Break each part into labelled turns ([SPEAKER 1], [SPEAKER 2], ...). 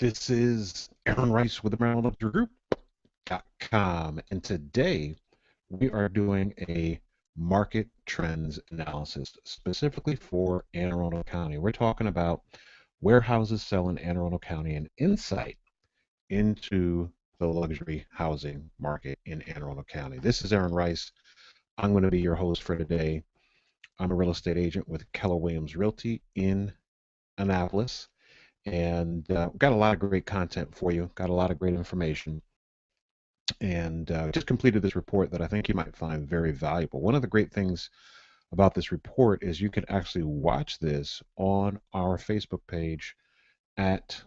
[SPEAKER 1] This is Aaron Rice with the Group.com, and today we are doing a market trends analysis specifically for Anne Arundel County. We're talking about where houses sell in Anne Arundel County and insight into the luxury housing market in Anne Arundel County. This is Aaron Rice. I'm going to be your host for today. I'm a real estate agent with Keller Williams Realty in Annapolis. And got a lot of great content for you, got a lot of great information, and just completed this report that I think you might find very valuable. One of the great things about this report is you can actually watch this on our Facebook page at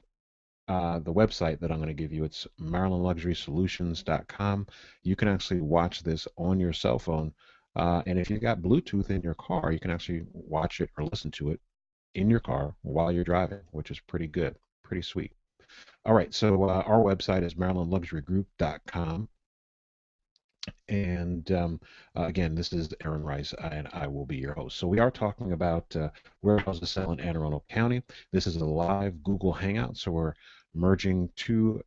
[SPEAKER 1] the website that I'm going to give you. It's MarylandLuxurySolutions.com. You can actually watch this on your cell phone. And if you've got Bluetooth in your car, you can actually watch it or listen to it in your car while you're driving, which is pretty good, pretty sweet. All right, so our website is MarylandLuxuryGroup.com. And again, this is Aaron Rice, and I will be your host. So we are talking about where houses sell in Anne Arundel County. This is a live Google Hangout, so we're merging two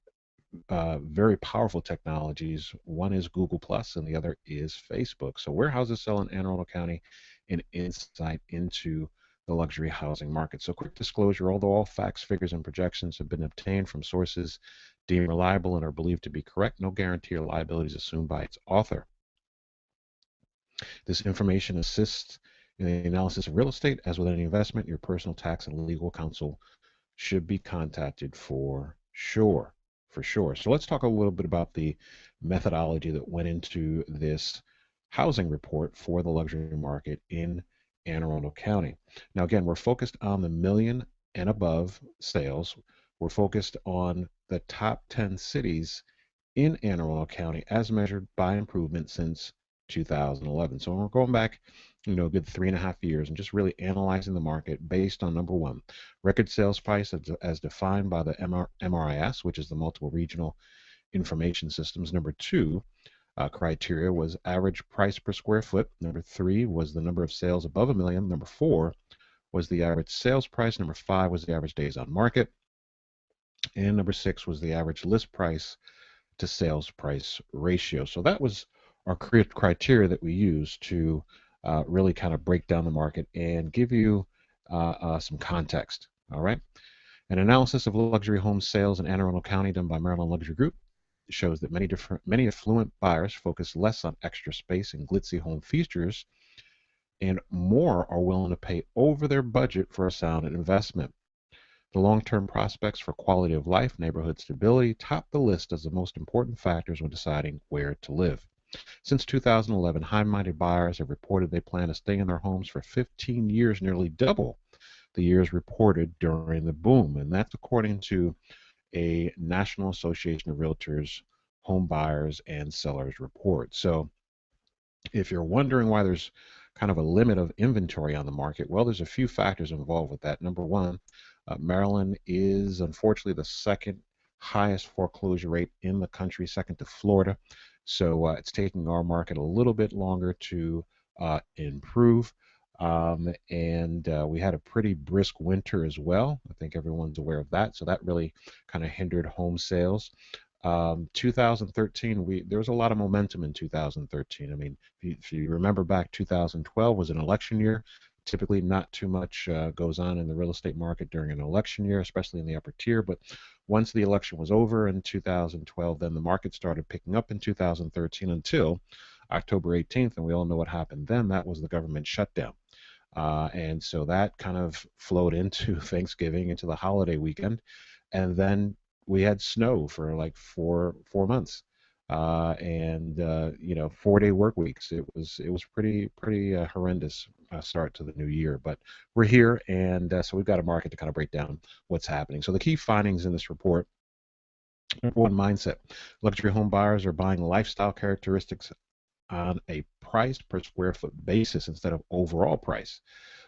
[SPEAKER 1] very powerful technologies. One is Google Plus, and the other is Facebook. So where houses sell in Anne Arundel County, and insight into the luxury housing market. So quick disclosure, although all facts, figures, and projections have been obtained from sources deemed reliable and are believed to be correct, no guarantee or liability is assumed by its author. This information assists in the analysis of real estate. As with any investment, your personal tax and legal counsel should be contacted for sure. For sure. So let's talk a little bit about the methodology that went into this housing report for the luxury market in Anne Arundel County. Now, again, we're focused on the million and above sales. We're focused on the top 10 cities in Anne Arundel County as measured by improvement since 2011. So we're going back, a good 3.5 years and just really analyzing the market based on number one, record sales price as defined by the MRIS, which is the multiple regional information systems. Number two, criteria was average price per square foot. Number three was the number of sales above a million. Number four was the average sales price. Number five was the average days on market. And number six was the average list price to sales price ratio. So that was our criteria that we used to really kind of break down the market and give you some context. All right. An analysis of luxury home sales in Anne Arundel County done by Maryland Luxury Group shows that many affluent buyers focus less on extra space and glitzy home features and more are willing to pay over their budget for a sound investment. The long-term prospects for quality of life, neighborhood stability top the list as the most important factors when deciding where to live. Since 2011, high-minded buyers have reported they plan to stay in their homes for 15 years, nearly double the years reported during the boom. And that's according to a National Association of Realtors Home Buyers and Sellers report. So if you're wondering why there's kind of a limit of inventory on the market, well, there's a few factors involved with that. Number one, Maryland is unfortunately the second highest foreclosure rate in the country, second to Florida. So it's taking our market a little bit longer to improve. And we had a pretty brisk winter as well. I think everyone's aware of that. So that really kind of hindered home sales. 2013, there was a lot of momentum in 2013. I mean, if you remember back, 2012 was an election year. Typically, not too much goes on in the real estate market during an election year, especially in the upper tier. But once the election was over in 2012, then the market started picking up in 2013 until October 18th, and we all know what happened then. That was the government shutdown. And so that kind of flowed into Thanksgiving, into the holiday weekend. And then we had snow for like four months. And 4-day work weeks. It was pretty horrendous start to the new year, but we're here, and so we've got a market to kind of break down what's happening. So the key findings in this report: number one, mindset. Luxury home buyers are buying lifestyle characteristics on a price per square foot basis instead of overall price,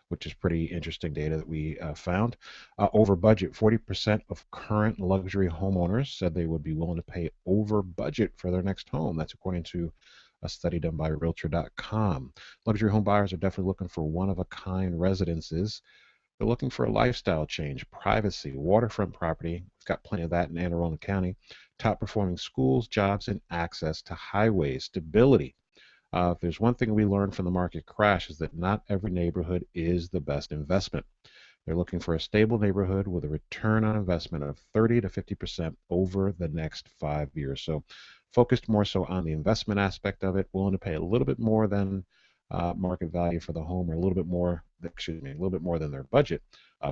[SPEAKER 1] which is pretty interesting data that we found. Over budget, 40% of current luxury homeowners said they would be willing to pay over budget for their next home. That's according to a study done by Realtor.com. Luxury home buyers are definitely looking for one-of-a-kind residences They're looking for a lifestyle change, privacy, waterfront property. We've got plenty of that in Anne Arundel County. Top performing schools, jobs, and access to highways. Stability. If there's one thing we learned from the market crash is that not every neighborhood is the best investment. They're looking for a stable neighborhood with a return on investment of 30 to 50% over the next 5 years. So focused more so on the investment aspect of it, willing to pay a little bit more than market value for the home, or a little bit more, excuse me, a little bit more than their budget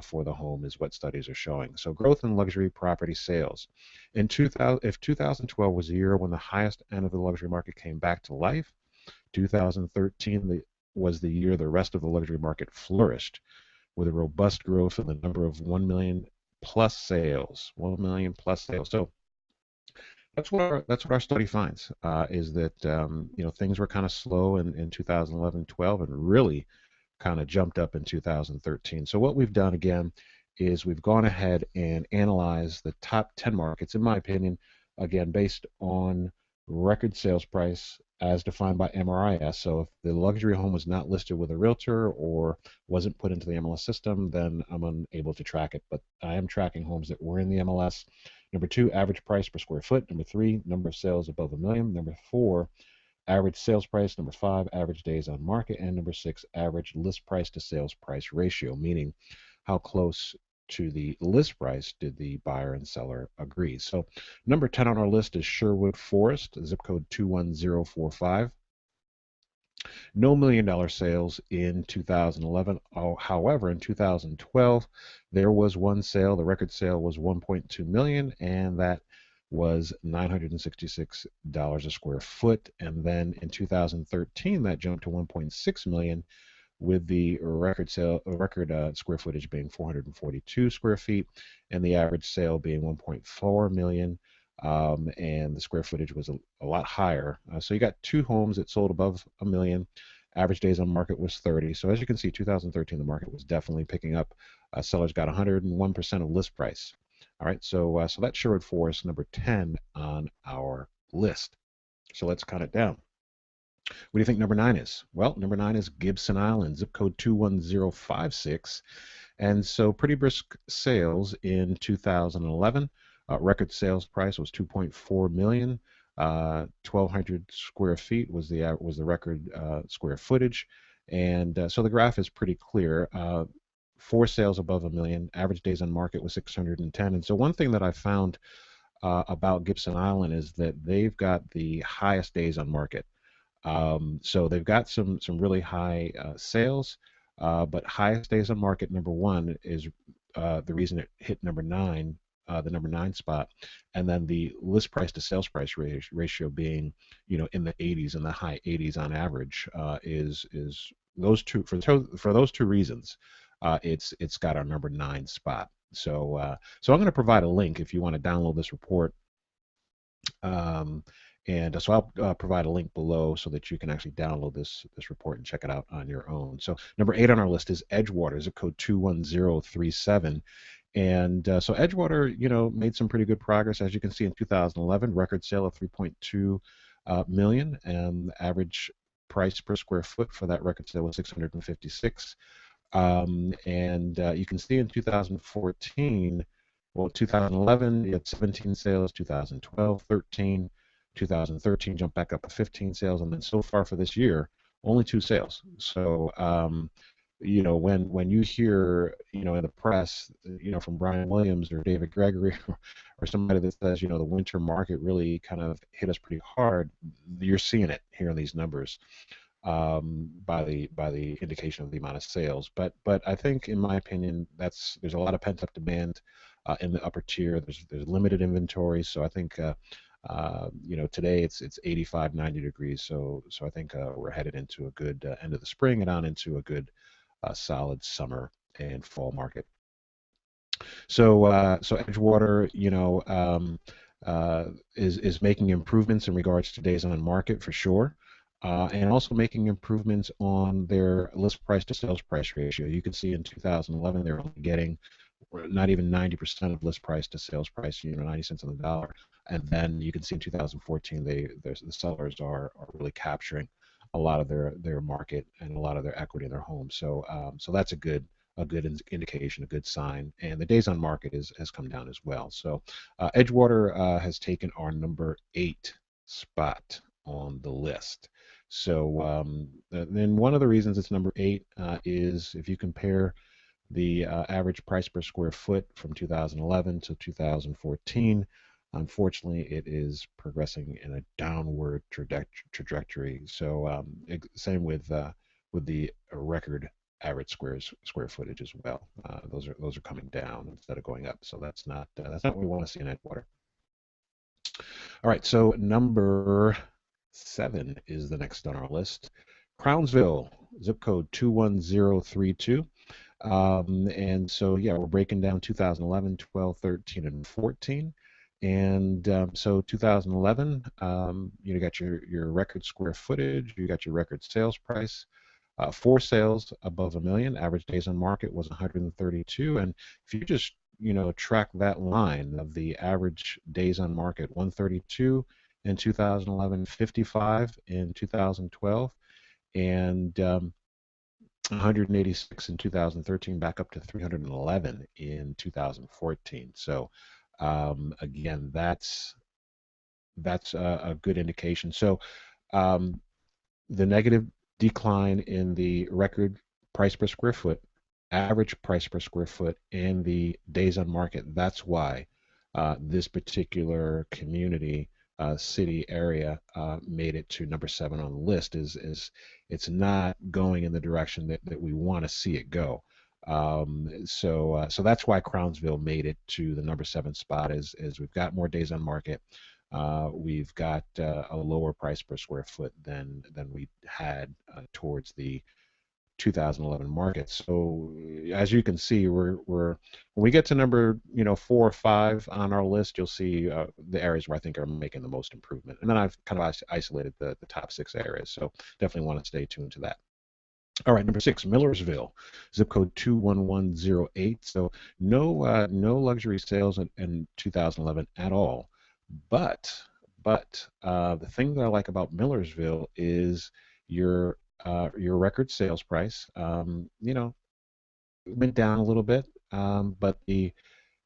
[SPEAKER 1] for the home is what studies are showing. So growth in luxury property sales. In 2000, if 2012 was the year when the highest end of the luxury market came back to life, 2013 was the year the rest of the luxury market flourished with a robust growth in the number of 1 million plus sales, 1 million plus sales. So that's what our study finds is that things were kind of slow in 2011, 12, and really kind of jumped up in 2013. So what we've done again is we've gone ahead and analyzed the top 10 markets, in my opinion, again based on record sales price as defined by MRIS. So if the luxury home was not listed with a realtor or wasn't put into the MLS system, then I'm unable to track it. But I am tracking homes that were in the MLS. Number two, average price per square foot. Number three, number of sales above a million. Number four, average sales price. Number five, average days on market. And number six, average list price to sales price ratio, meaning how close to the list price did the buyer and seller agree. So number 10 on our list is Sherwood Forest, zip code 21045. No $1 million sales in 2011. Oh, however, in 2012, there was one sale. The record sale was 1.2 million, and that was $966 a square foot. And then in 2013, that jumped to 1.6 million, with the record square footage being 442 square feet, and the average sale being 1.4 million. And the square footage was a lot higher. So you got two homes that sold above a million. Average days on market was 30. So as you can see, 2013, the market was definitely picking up. Sellers got 101% of list price. All right, so that's Sherwood Forest, number 10 on our list. So let's count it down. What do you think number 9 is? Well, number 9 is Gibson Island, zip code 21056. And so pretty brisk sales in 2011. Record sales price was 2.4 million. 1,200 square feet was the record square footage. And so the graph is pretty clear. Four sales above a million. Average days on market was 610. And so one thing that I found about Gibson Island is that they've got the highest days on market. So they've got some really high sales, but highest days on market, number one, is the reason it hit number 9, the number 9 spot, and then the list price to sales price ratio being, in the 80s, in the high 80s on average, is those two for those two reasons. It's got our number 9 spot. So I'm going to provide a link if you want to download this report. And so I'll provide a link below so that you can actually download this report and check it out on your own. So number 8 on our list is Edgewater, zip code 21037. And so Edgewater, made some pretty good progress. As you can see in 2011, record sale of 3.2 million, and the average price per square foot for that record sale was 656. And you can see in 2014, well, 2011, you had 17 sales, 2012, 13, 2013 jumped back up to 15 sales, and then so far for this year, only 2 sales. So, when you hear, in the press, from Brian Williams or David Gregory or somebody that says, the winter market really kind of hit us pretty hard, you're seeing it here in these numbers. By the indication of the amount of sales, but I think, in my opinion, there's a lot of pent up demand in the upper tier. There's limited inventory, so I think today it's 85, 90 degrees, so I think we're headed into a good end of the spring and on into a good solid summer and fall market. So Edgewater, is making improvements in regards to days on market for sure. And also making improvements on their list price to sales price ratio. You can see in 2011 they're only getting not even 90% of list price to sales price, 90 cents on the dollar. And then you can see in 2014 the sellers are really capturing a lot of their market and a lot of their equity in their home. So that's a good a good indication, a good sign. And the days on market has come down as well. So Edgewater has taken our number 8 spot on the list. So then one of the reasons it's number 8 is if you compare the average price per square foot from 2011 to 2014. Unfortunately, it is progressing in a downward trajectory. So same with the record average square footage as well. Those are coming down instead of going up. So that's not what we want to see in Edgewater. All right, so number 7 is the next on our list. Crownsville, zip code 21032. And so, yeah, we're breaking down 2011, 12, 13, and 14. And so 2011, you got your record square footage, you got your record sales price, 4 sales above a million, average days on market was 132. And if you just, track that line of the average days on market, 132 in 2011, 55 in 2012, and 186 in 2013, back up to 311 in 2014. So again, that's a good indication. So the negative decline in the record price per square foot, average price per square foot, and the days on market. That's why this particular community, city area, made it to number 7 on the list. Is it's not going in the direction that we want to see it go. So that's why Crownsville made it to the number 7 spot. Is we've got more days on market. We've got a lower price per square foot than we had towards the 2011 market. So as you can see, we're when we get to number 4 or 5 on our list, you'll see the areas where I think are making the most improvement. And then I've kind of isolated the top 6 areas. So definitely want to stay tuned to that. All right, number 6, Millersville, zip code 21108. So no luxury sales in 2011 at all. But the thing that I like about Millersville is your record sales price. Went down a little bit, but the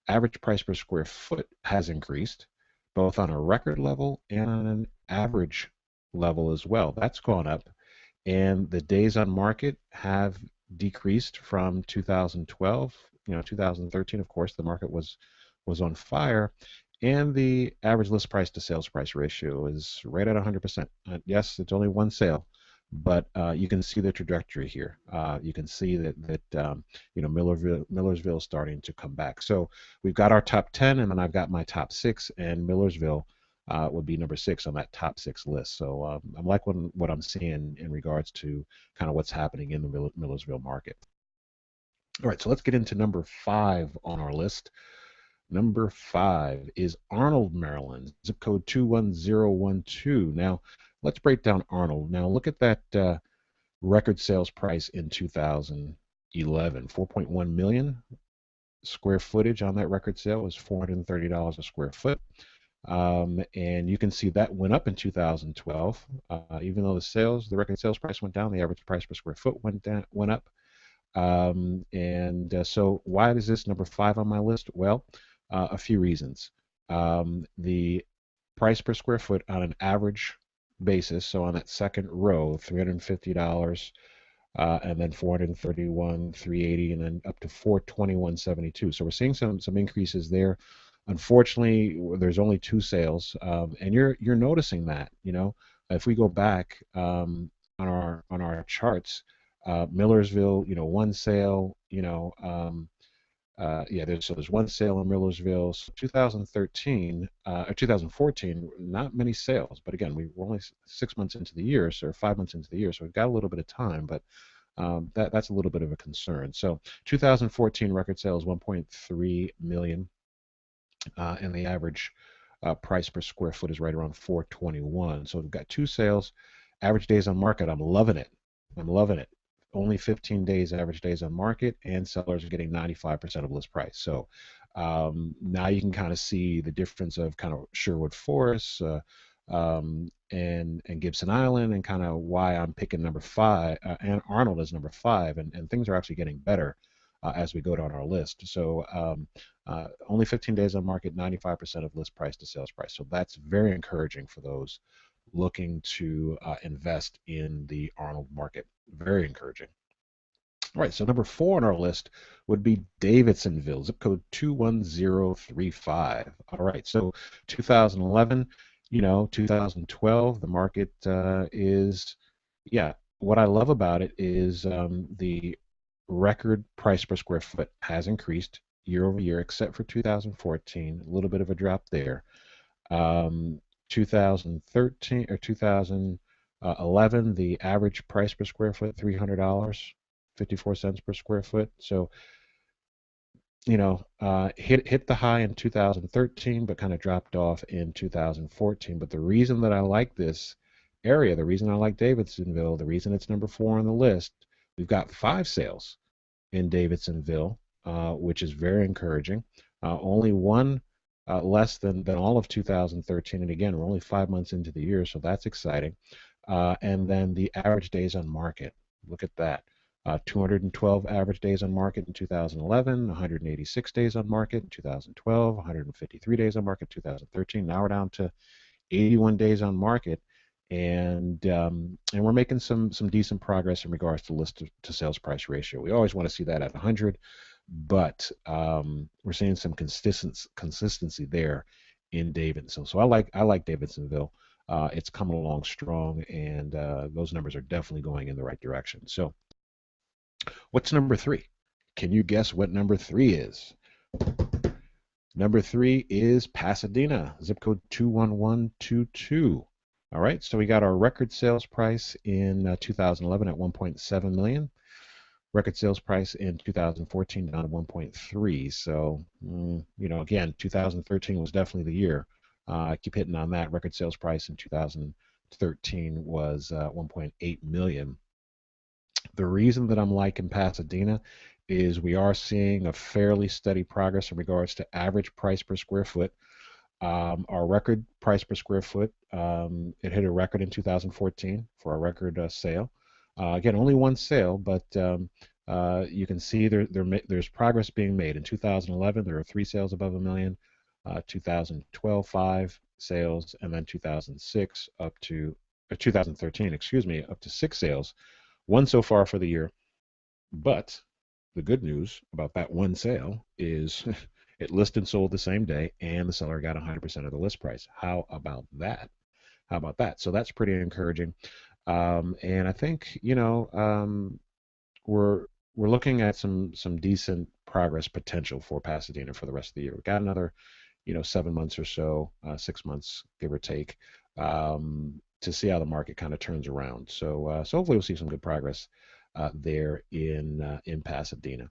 [SPEAKER 1] average price per square foot has increased, both on a record level and on an average level as well. That's gone up, and the days on market have decreased from 2012. 2013, of course, the market was on fire, and the average list price to sales price ratio is right at 100%. Yes, it's only one sale, but you can see the trajectory here. You can see that Millersville is starting to come back. So we've got our top 10, and then I've got my top 6, and Millersville would be number 6 on that top 6 list. So I'm like what I'm seeing in regards to kind of what's happening in the Millersville market. All right, so let's get into number 5 on our list. Number 5 is Arnold, Maryland, zip code 21012. Now, let's break down Arnold. Now, look at that record sales price in 2011, 4.1 million. Square footage on that record sale was $430 a square foot. And you can see that went up in 2012. Even though the record sales price went down, the average price per square foot went up. So why is this number 5 on my list? Well, a few reasons. The price per square foot on an average basis, so on that second row, $350, and then 431, 380, and then up to 421.72. So we're seeing some increases there. Unfortunately, there's only 2 sales, and you're noticing that. If we go back on our charts, Millersville, 1 sale, there's 1 sale in Millersville. So 2013 or 2014, not many sales, but again, we're only 6 months into the year, so 5 months into the year, so we've got a little bit of time, but that's a little bit of a concern. So 2014 record sales 1.3 million, and the average price per square foot is right around 421. So we've got 2 sales, average days on market. I'm loving it. Only 15 days average days on market, and sellers are getting 95% of list price. So now you can kind of see the difference of kind of Sherwood Forest and Gibson Island, and kind of why I'm picking number 5 and Arnold as number 5, and things are actually getting better as we go down our list. So only 15 days on market, 95% of list price to sales price. So that's very encouraging for those looking to invest in the Arnold market. Very encouraging. All right, so number 4 on our list would be Davidsonville, zip code 21035. All right, so 2011, 2012, the market yeah, what I love about it is the record price per square foot has increased year over year, except for 2014, a little bit of a drop there. Um, 2013 or 2011, the average price per square foot, $300, 54 cents per square foot. So, hit the high in 2013, but kind of dropped off in 2014. But the reason that I like this area, the reason I like Davidsonville, the reason it's number 4 on the list, we've got 5 sales in Davidsonville, which is very encouraging. Only one less than all of 2013. And again, we're only 5 months into the year, so that's exciting. And then the average days on market. Look at that. 212 average days on market in 2011, 186 days on market in 2012, 153 days on market in 2013. Now we're down to 81 days on market, and we're making some decent progress in regards to list to sales price ratio. We always want to see that at 100, but we're seeing some consistency there in Davidson. So I like Davidsonville. It's coming along strong, and those numbers are definitely going in the right direction. So what's number 3? Can you guess what number 3 is? Number 3 is Pasadena, zip code 21122. All right, so we got our record sales price in 2011 at 1.7 million. Record sales price in 2014 down to 1.3. So, again, 2013 was definitely the year. I keep hitting on that. Record sales price in 2013 was 1.8 million. The reason that I'm liking Pasadena is we are seeing a fairly steady progress in regards to average price per square foot. Our record price per square foot, it hit a record in 2014 for a record sale. Again, only one sale, but you can see there's progress being made. In 2011, there were 3 sales above a million. 2012, 5 sales, and then 2006 up to 2013, excuse me, up to 6 sales. One so far for the year. But the good news about that one sale is it listed and sold the same day, and the seller got 100% of the list price. How about that? How about that? So that's pretty encouraging. And I think we're looking at some decent progress potential for Pasadena for the rest of the year. We've got another 7 months or so, 6 months give or take, to see how the market kind of turns around. So hopefully we'll see some good progress there in Pasadena.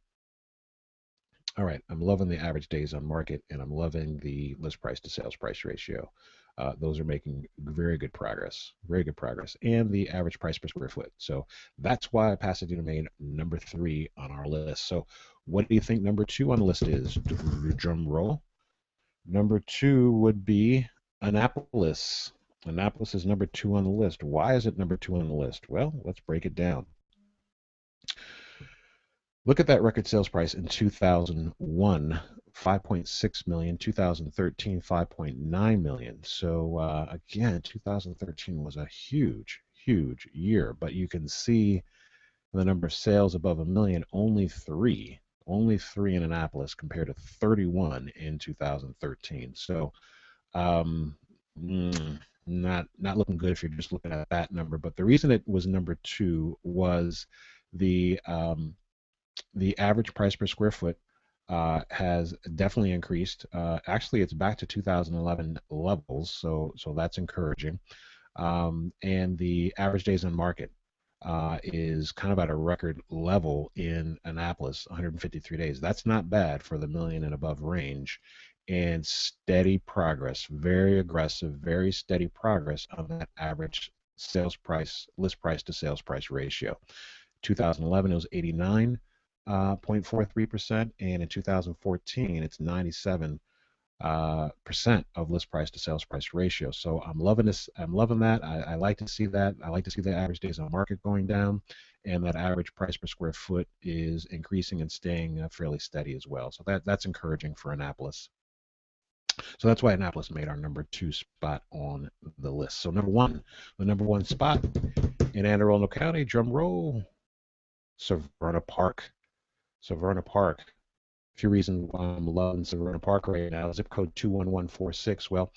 [SPEAKER 1] All right, I'm loving the average days on market, and I'm loving the list price to sales price ratio. Those are making very good progress, and the average price per square foot. So that's why Pasadena made number 3 on our list. So what do you think number 2 on the list is? Drum roll. Number 2 would be Annapolis. Annapolis is number 2 on the list. Why is it number 2 on the list? Well, let's break it down. Look at that record sales price in 2001, 5.6 million, 2013, 5.9 million. So again, 2013 was a huge, huge year, but you can see the number of sales above a million, only 3 in Annapolis compared to 31 in 2013. So not looking good if you're just looking at that number. But the reason it was number 2 was the average price per square foot has definitely increased. Actually, it's back to 2011 levels, so that's encouraging. And the average days on market is kind of at a record level in Annapolis, 153 days. That's not bad for the million and above range. And steady progress, very aggressive, very steady progress on that average sales price, list price to sales price ratio. 2011, it was 89.43%, and in 2014, it's 97 percent of list price to sales price ratio. So I'm loving this. I'm loving that. I like to see that. I like to see the average days on market going down, and that average price per square foot is increasing and staying fairly steady as well. So that's encouraging for Annapolis. So that's why Annapolis made our #2 spot on the list. So the #1 spot in Anne Arundel County, drum roll, Severna Park. Severna Park. A few reasons why I'm loving Severna Park right now. Zip code 21146. Well,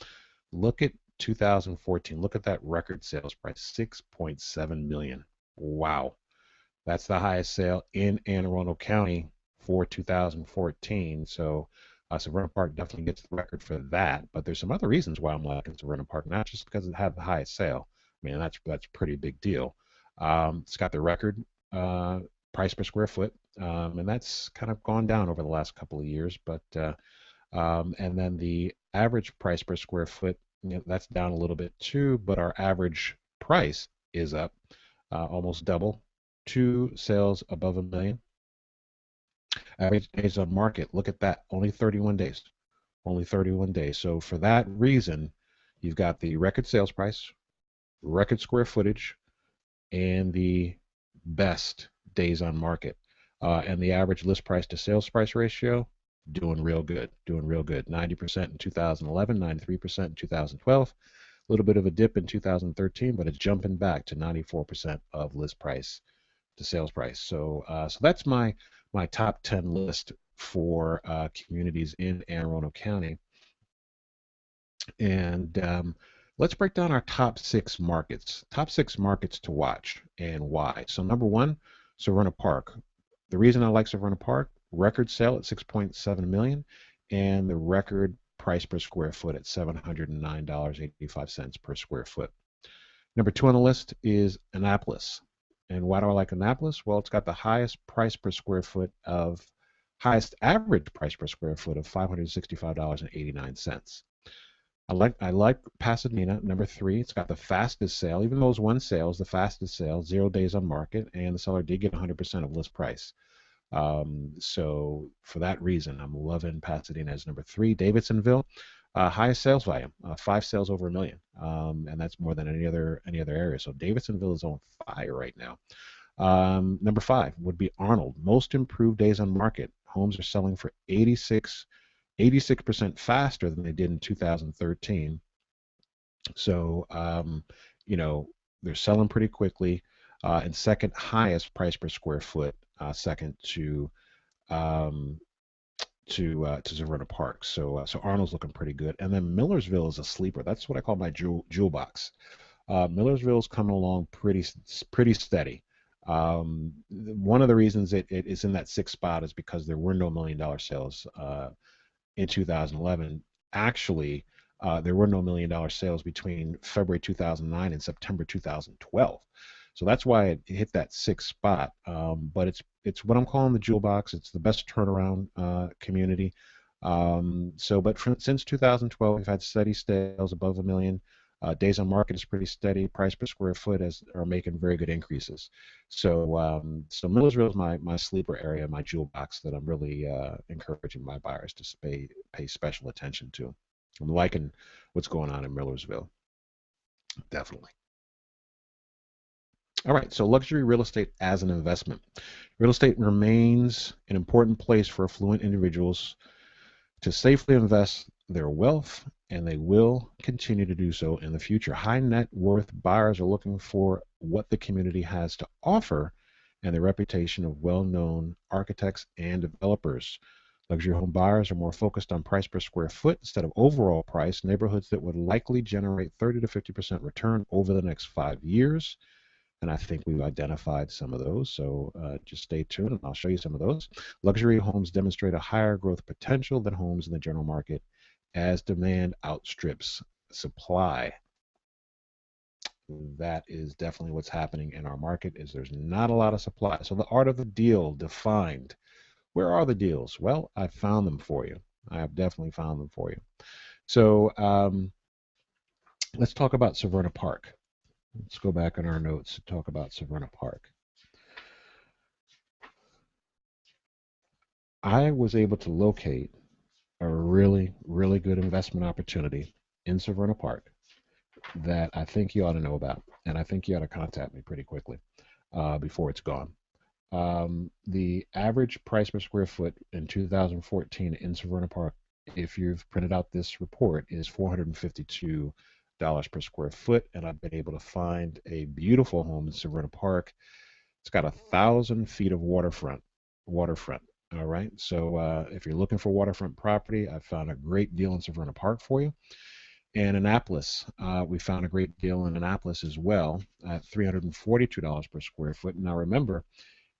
[SPEAKER 1] look at 2014. Look at that record sales price, 6.7 million. Wow. That's the highest sale in Anne Arundel County for 2014. So Severna Park definitely gets the record for that. But there's some other reasons why I'm liking Severna Park, not just because it had the highest sale. I mean, that's a pretty big deal. It's got the record price per square foot, and that's kind of gone down over the last couple of years. But and then the average price per square foot, that's down a little bit too. But our average price is up almost double. 2 sales above a million. Average days on market, look at that, only 31 days. Only 31 days. So for that reason, you've got the record sales price, record square footage, and the best days on market. And the average list price to sales price ratio, doing real good, 90% in 2011, 93% in 2012. A little bit of a dip in 2013, but it's jumping back to 94% of list price to sales price. So that's my top 10 list for communities in Anne Arundel County. And let's break down our top 6 markets. Top 6 markets to watch and why. So #1, Severna Park. The reason I like Severna Park, record sale at 6.7 million, and the record price per square foot at $709.85 per square foot. #2 on the list is Annapolis. And why do I like Annapolis? Well, it's got the highest average price per square foot of $565.89. I like Pasadena, #3. It's got the fastest sale, even though it was one sale, it's the fastest sale, 0 days on market, and the seller did get 100% of list price. So for that reason, I'm loving Pasadena as #3. Davidsonville, highest sales volume, 5 sales over a million, and that's more than any other area. So Davidsonville is on fire right now. #5 would be Arnold, most improved days on market. Homes are selling for 86% faster than they did in 2013. So they're selling pretty quickly, and second highest price per square foot, second to Severna Park. So Arnold's looking pretty good, and then Millersville is a sleeper. That's what I call my jewel box. Millersville's coming along pretty steady. One of the reasons it is in that 6th spot is because there were no $1 million sales in 2011. Actually, there were no $1 million sales between February 2009 and September 2012. So that's why it hit that 6th spot. But it's what I'm calling the jewel box. It's the best turnaround community. Since 2012, we've had steady sales above a million. Days on market is pretty steady. Price per square foot are making very good increases. So Millersville is my sleeper area, my jewel box that I'm really encouraging my buyers to pay special attention to. I'm liking what's going on in Millersville, definitely. All right, so luxury real estate as an investment. Real estate remains an important place for affluent individuals to safely invest their wealth, and they will continue to do so in the future. High net worth buyers are looking for what the community has to offer and the reputation of well-known architects and developers. Luxury home buyers are more focused on price per square foot instead of overall price, neighborhoods that would likely generate 30 to 50% return over the next 5 years. And I think we've identified some of those. So just stay tuned and I'll show you some of those. Luxury homes demonstrate a higher growth potential than homes in the general market as demand outstrips supply. That is definitely what's happening in our market is there's not a lot of supply. So the art of the deal defined. Where are the deals? Well, I found them for you. I have definitely found them for you. So let's talk about Severna Park. Let's go back in our notes to talk about Severna Park. I was able to locate a really really good investment opportunity in Severna Park that I think you ought to know about, and I think you ought to contact me pretty quickly before it's gone. The average price per square foot in 2014 in Severna Park, if you've printed out this report, is $452 per square foot, and I've been able to find a beautiful home in Severna Park. It's got 1,000 feet of waterfront. All right. So if you're looking for waterfront property, I found a great deal in Severna Park for you. And Annapolis, we found a great deal in Annapolis as well at $342 per square foot. Now remember,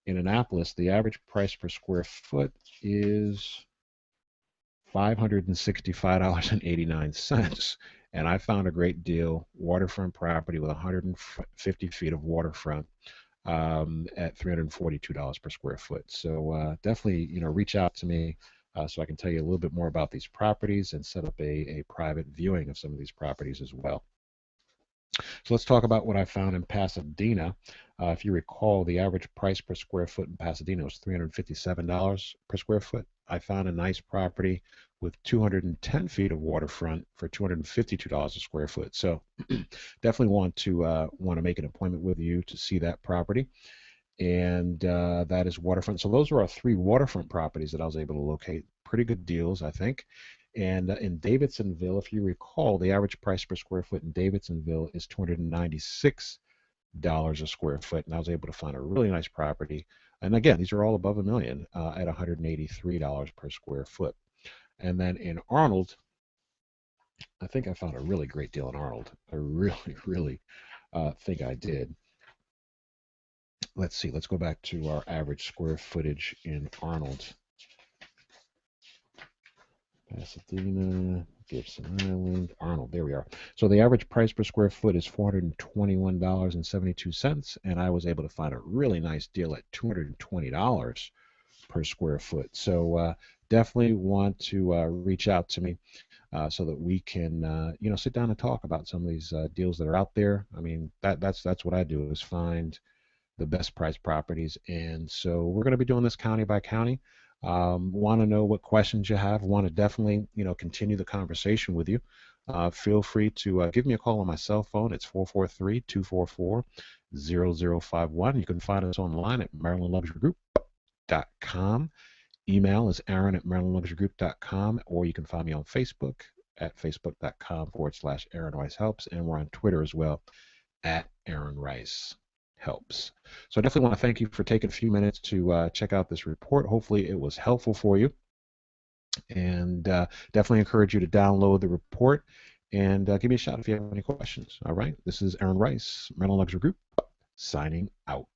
[SPEAKER 1] in Annapolis, the average price per square foot is $565.89. And I found a great deal, waterfront property with 150 feet of waterfront at $342 per square foot. So definitely, reach out to me so I can tell you a little bit more about these properties and set up a private viewing of some of these properties as well. So let's talk about what I found in Pasadena. If you recall, the average price per square foot in Pasadena was $357 per square foot. I found a nice property with 210 feet of waterfront for $252 a square foot. So definitely want to make an appointment with you to see that property. And that is waterfront. So those are our 3 waterfront properties that I was able to locate. Pretty good deals, I think. And in Davidsonville, if you recall, the average price per square foot in Davidsonville is $296 a square foot, and I was able to find a really nice property. And again, these are all above $1 million at $183 per square foot. And then in Arnold, I think I found a really great deal in Arnold. I really, really think I did. Let's see. Let's go back to our average square footage in Arnold. Pasadena, Gibson Island, Arnold. There we are. So the average price per square foot is $421.72, and I was able to find a really nice deal at $220 per square foot. So definitely want to reach out to me so that we can, sit down and talk about some of these deals that are out there. I mean, that's what I do, is find the best price properties, and so we're going to be doing this county by county. Want to know what questions you have, want to definitely continue the conversation with you. Feel free to give me a call on my cell phone. It's 443-244-0051. You can find us online at marylandluxurygroup.com. Email is aaron@marylandluxurygroup.com, or you can find me on Facebook at facebook.com/Aaron Rice Helps, and we're on Twitter as well at Aaron Rice Helps. So I definitely want to thank you for taking a few minutes to check out this report. Hopefully it was helpful for you, and definitely encourage you to download the report and give me a shout if you have any questions. All right, this is Aaron Rice, Maryland Luxury Group, signing out.